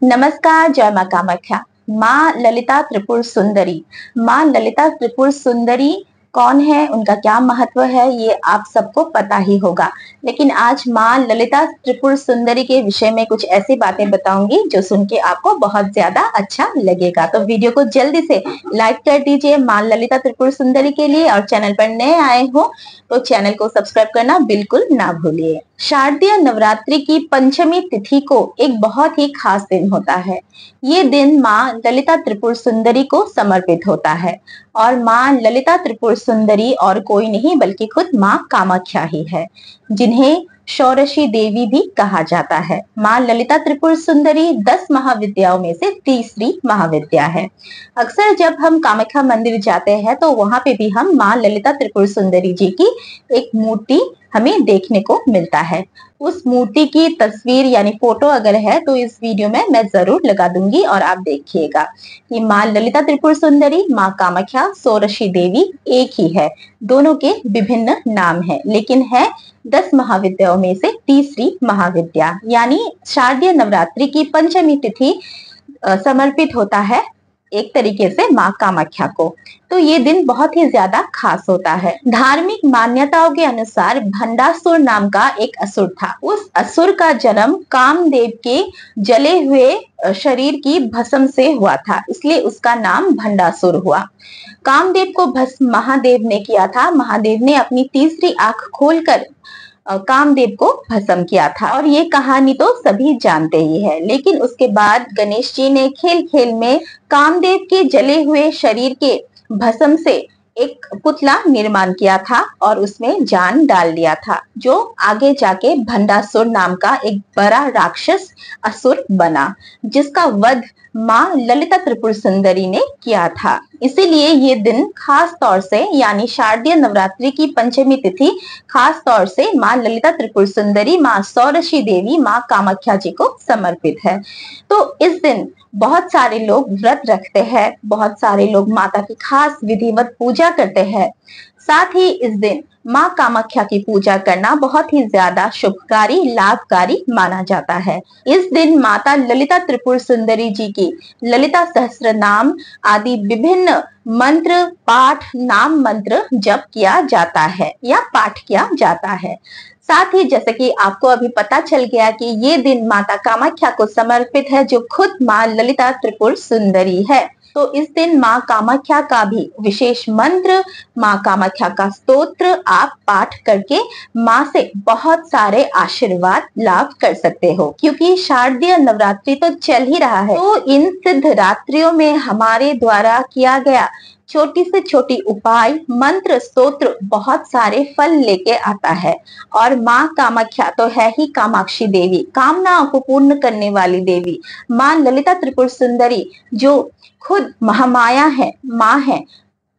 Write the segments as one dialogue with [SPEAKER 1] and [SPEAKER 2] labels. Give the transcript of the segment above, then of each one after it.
[SPEAKER 1] नमस्कार, जय माँ कामाख्या। माँ ललिता त्रिपुर सुंदरी। माँ ललिता त्रिपुर सुंदरी कौन है, उनका क्या महत्व है, ये आप सबको पता ही होगा। लेकिन आज माँ ललिता त्रिपुर सुंदरी के विषय में कुछ ऐसी बातें बताऊंगी जो सुन के आपको बहुत ज्यादा अच्छा लगेगा। तो वीडियो को जल्दी से लाइक कर दीजिए माँ ललिता त्रिपुर सुंदरी के लिए, और चैनल पर नए आए हो तो चैनल को सब्सक्राइब करना बिल्कुल ना भूलिए। शारदीय नवरात्रि की पंचमी तिथि को एक बहुत ही खास दिन होता है। ये दिन माँ ललिता त्रिपुर सुंदरी को समर्पित होता है, और माँ ललिता त्रिपुर सुंदरी और कोई नहीं बल्कि खुद माँ कामाख्या ही है, जिन्हें षोडशी देवी भी कहा जाता है। माँ ललिता त्रिपुर सुंदरी 10 महाविद्याओं में से तीसरी महाविद्या है। अक्सर जब हम कामाख्या मंदिर जाते हैं तो वहां पे भी हम माँ ललिता त्रिपुर सुंदरी जी की एक मूर्ति हमें देखने को मिलता है। उस मूर्ति की तस्वीर यानी फोटो अगर है तो इस वीडियो में मैं जरूर लगा दूंगी और आप देखिएगा। ये माँ ललिता त्रिपुर सुंदरी, माँ कामाख्या, षोडशी देवी एक ही है। दोनों के विभिन्न नाम है, लेकिन है 10 महाविद्याओं में से तीसरी महाविद्या। यानी शारदीय नवरात्रि की पंचमी तिथि समर्पित होता है एक तरीके से माँ कामाख्या को। तो ये दिन बहुत ही ज्यादा खास होता है। धार्मिक मान्यताओं के अनुसार भंडासुर नाम का एक असुर था। उस असुर का जन्म कामदेव के जले हुए शरीर की भस्म से हुआ था, इसलिए उसका नाम भंडासुर हुआ। कामदेव को भस्म महादेव ने किया था। महादेव ने अपनी तीसरी आंख खोलकर कामदेव को भस्म किया था, और ये कहानी तो सभी जानते ही है। लेकिन उसके बाद गणेश जी ने खेल खेल में कामदेव के जले हुए शरीर के भस्म से एक पुतला निर्माण किया था और उसमें जान डाल दिया था, जो आगे जाके भंडासुर नाम का एक बड़ा राक्षस असुर बना, जिसका वध माँ ललिता त्रिपुर सुंदरी ने किया था। इसीलिए ये दिन खास तौर से यानी शारदीय नवरात्रि की पंचमी तिथि खास तौर से माँ ललिता त्रिपुर सुंदरी, माँ षोडशी देवी, माँ कामाख्या जी को समर्पित है। तो इस दिन बहुत सारे लोग व्रत रखते हैं, बहुत सारे लोग माता की खास विधिवत पूजा करते हैं। साथ ही इस दिन माँ कामाख्या की पूजा करना बहुत ही ज्यादा शुभकारी, लाभकारी माना जाता है। इस दिन माता ललिता त्रिपुर सुंदरी जी की ललिता सहस्त्र नाम आदि विभिन्न मंत्र पाठ, नाम मंत्र जप किया जाता है या पाठ किया जाता है। साथ ही जैसे कि आपको अभी पता चल गया कि ये दिन माता कामाख्या को समर्पित है, जो खुद माँ ललिता त्रिपुर सुंदरी है। तो इस दिन माँ कामाख्या का भी विशेष मंत्र, माँ कामाख्या का स्तोत्र आप पाठ करके माँ से बहुत सारे आशीर्वाद लाभ कर सकते हो। क्योंकि शारदीय नवरात्रि तो चल ही रहा है, तो इन सिद्ध रात्रियों में हमारे द्वारा किया गया छोटी से छोटी उपाय, मंत्र, स्तोत्र बहुत सारे फल लेके आता है। और माँ कामाख्या तो है ही कामाक्षी देवी, कामनाओं को पूर्ण करने वाली देवी। माँ ललिता त्रिपुर सुंदरी जो खुद महामाया है, माँ है।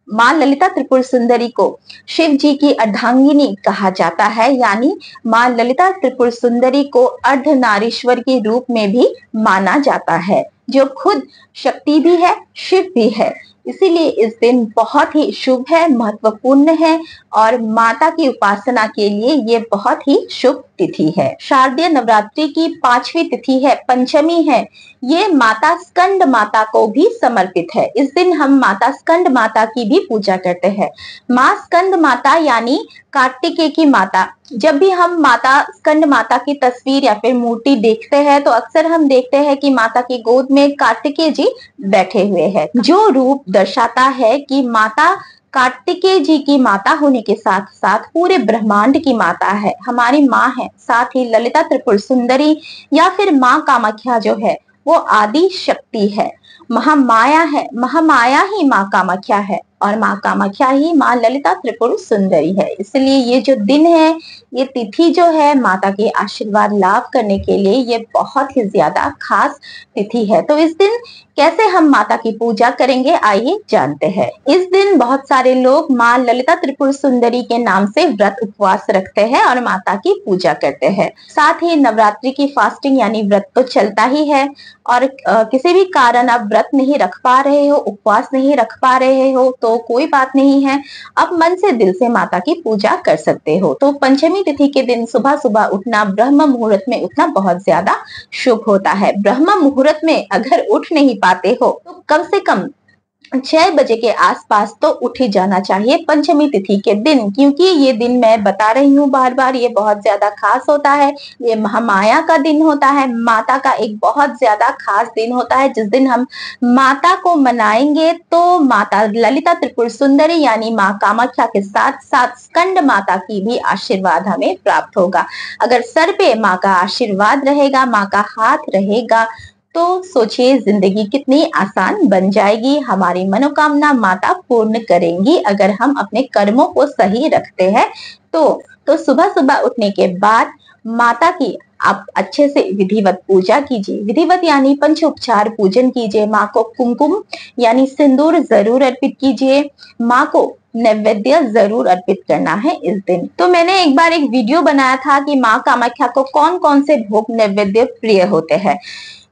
[SPEAKER 1] माँ ललिता त्रिपुर सुंदरी को शिव जी की अर्धांगिनी कहा जाता है, यानी माँ ललिता त्रिपुर सुंदरी को अर्धनारीश्वर के रूप में भी माना जाता है, जो खुद शक्ति भी है, शिव भी है। इसीलिए इस दिन बहुत ही शुभ है, महत्वपूर्ण है, और माता की उपासना के लिए ये बहुत ही शुभ तिथि है। शारदीय नवरात्रि की 5वीं तिथि है, पंचमी है। ये माता स्कंद माता को भी समर्पित है। इस दिन हम माता स्कंद माता की भी पूजा करते हैं। माँ स्कंद माता यानी कार्तिकेय की माता। जब भी हम माता स्कंद माता की तस्वीर या फिर मूर्ति देखते हैं तो अक्सर हम देखते हैं कि माता की गोद में कार्तिकेय जी बैठे हुए हैं, जो रूप दर्शाता है कि माता कार्तिकेय जी की माता होने के साथ साथ पूरे ब्रह्मांड की माता है, हमारी माँ है। साथ ही ललिता त्रिपुर सुंदरी या फिर माँ कामाख्या जो है वो आदि शक्ति है, महामाया है। महामाया ही माँ कामाख्या है, और माँ कामाख्या ही माँ ललिता त्रिपुर सुंदरी है। इसलिए ये जो दिन है, ये तिथि जो है, माता के आशीर्वाद लाभ करने के लिए ये बहुत ही ज्यादा खास तिथि है। तो इस दिन कैसे हम माता की पूजा करेंगे, आइए जानते हैं। इस दिन बहुत सारे लोग माँ ललिता त्रिपुर सुंदरी के नाम से व्रत उपवास रखते हैं और माता की पूजा करते हैं। साथ ही नवरात्रि की फास्टिंग यानी व्रत तो चलता ही है, और किसी भी कारण आप व्रत नहीं रख पा रहे हो, उपवास नहीं रख पा रहे हो तो कोई बात नहीं है, आप मन से दिल से माता की पूजा कर सकते हो। तो पंचमी तिथि के दिन सुबह सुबह उठना, ब्रह्म मुहूर्त में उठना बहुत ज्यादा शुभ होता है। ब्रह्म मुहूर्त में अगर उठ नहीं पाते हो तो कम से कम 6 बजे के आसपास तो उठ ही जाना चाहिए पंचमी तिथि के दिन, क्योंकि ये दिन मैं बता रही हूँ बार बार, ये बहुत ज्यादा खास होता है। ये महामाया का दिन होता है, माता का एक बहुत ज्यादा खास दिन होता है। जिस दिन हम माता को मनाएंगे तो माता ललिता त्रिपुर सुंदरी यानी माँ कामाख्या के साथ साथ स्कंद माता की भी आशीर्वाद हमें प्राप्त होगा। अगर सर पे माँ का आशीर्वाद रहेगा, माँ का हाथ रहेगा, तो सोचिए जिंदगी कितनी आसान बन जाएगी। हमारी मनोकामना माता पूर्ण करेंगी अगर हम अपने कर्मों को सही रखते हैं। तो सुबह सुबह उठने के बाद माता की आप अच्छे से विधिवत पूजा कीजिए। विधिवत यानी पंचोपचार पूजन कीजिए। माँ को कुमकुम यानी सिंदूर जरूर अर्पित कीजिए। माँ को नैवेद्य जरूर अर्पित करना है इस दिन। तो मैंने एक बार एक वीडियो बनाया था कि माँ कामाख्या को कौन कौन से भोग नैवेद्य प्रिय होते हैं।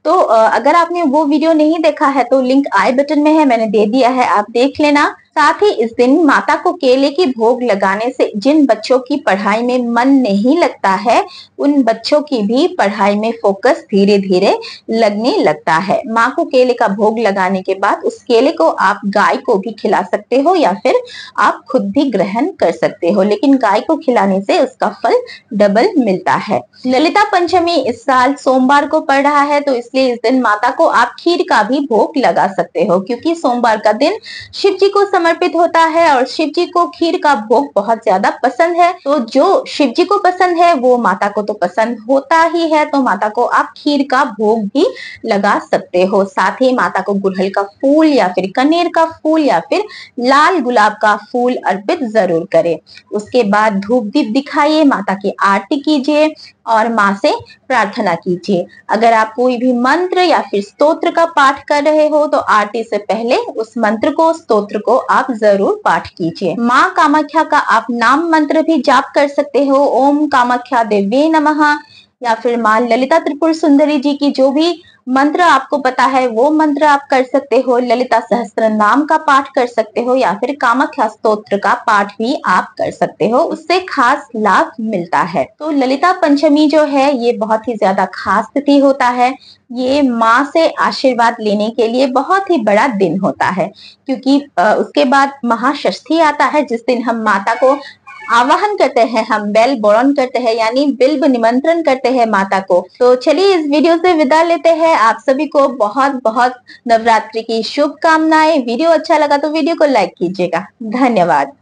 [SPEAKER 1] तो अगर आपने वो वीडियो नहीं देखा है तो लिंक आई बटन में है, मैंने दे दिया है, आप देख लेना। साथ ही इस दिन माता को केले की भोग लगाने से जिन बच्चों की पढ़ाई में मन नहीं लगता है, उन बच्चों की भी पढ़ाई में फोकस धीरे धीरे लगने लगता है। माँ को केले का भोग लगाने के बाद उस केले को आप गाय को भी खिला सकते हो या फिर आप खुद भी ग्रहण कर सकते हो, लेकिन गाय को खिलाने से उसका फल डबल मिलता है। ललिता पंचमी इस साल सोमवार को पड़ रहा है, तो इसलिए इस दिन माता को आप खीर का भी भोग लगा सकते हो, क्योंकि सोमवार का दिन शिव जी को समर्पित होता है और शिव जी को खीर का भोग बहुत ज्यादा पसंद है। तो जो शिव जी को पसंद है वो माता को तो पसंद होता ही है, तो माता को आप खीर का भोग भी लगा सकते हो। साथ ही माता को गुड़हल का फूल या फिर कनेर का फूल या फिर लाल गुलाब का फूल अर्पित जरूर करें। उसके बाद धूप दीप दिखाइए, माता की आरती कीजिए और माँ से प्रार्थना कीजिए। अगर आप कोई भी मंत्र या फिर स्तोत्र का पाठ कर रहे हो तो आरती से पहले उस मंत्र को, स्तोत्र को आप जरूर पाठ कीजिए। माँ कामाख्या का आप नाम मंत्र भी जाप कर सकते हो, ओम कामाख्या देवी नमः, या फिर माँ ललिता त्रिपुर सुंदरी जी की जो भी मंत्र आपको पता है वो मंत्र आप कर सकते हो। ललिता सहस्त्र नाम का पाठ कर सकते हो या फिर कामाख्या स्तोत्र का पाठ भी आप कर सकते हो, उससे खास लाभ मिलता है। तो ललिता पंचमी जो है ये बहुत ही ज्यादा खास तिथि होता है। ये माँ से आशीर्वाद लेने के लिए बहुत ही बड़ा दिन होता है, क्योंकि उसके बाद महाषष्ठी आता है जिस दिन हम माता को आवाहन करते हैं, हम बेल बोरन करते हैं यानी बिल्ब निमंत्रण करते हैं माता को। तो चलिए इस वीडियो से विदा लेते हैं। आप सभी को बहुत बहुत नवरात्रि की शुभकामनाएं। वीडियो अच्छा लगा तो वीडियो को लाइक कीजिएगा। धन्यवाद।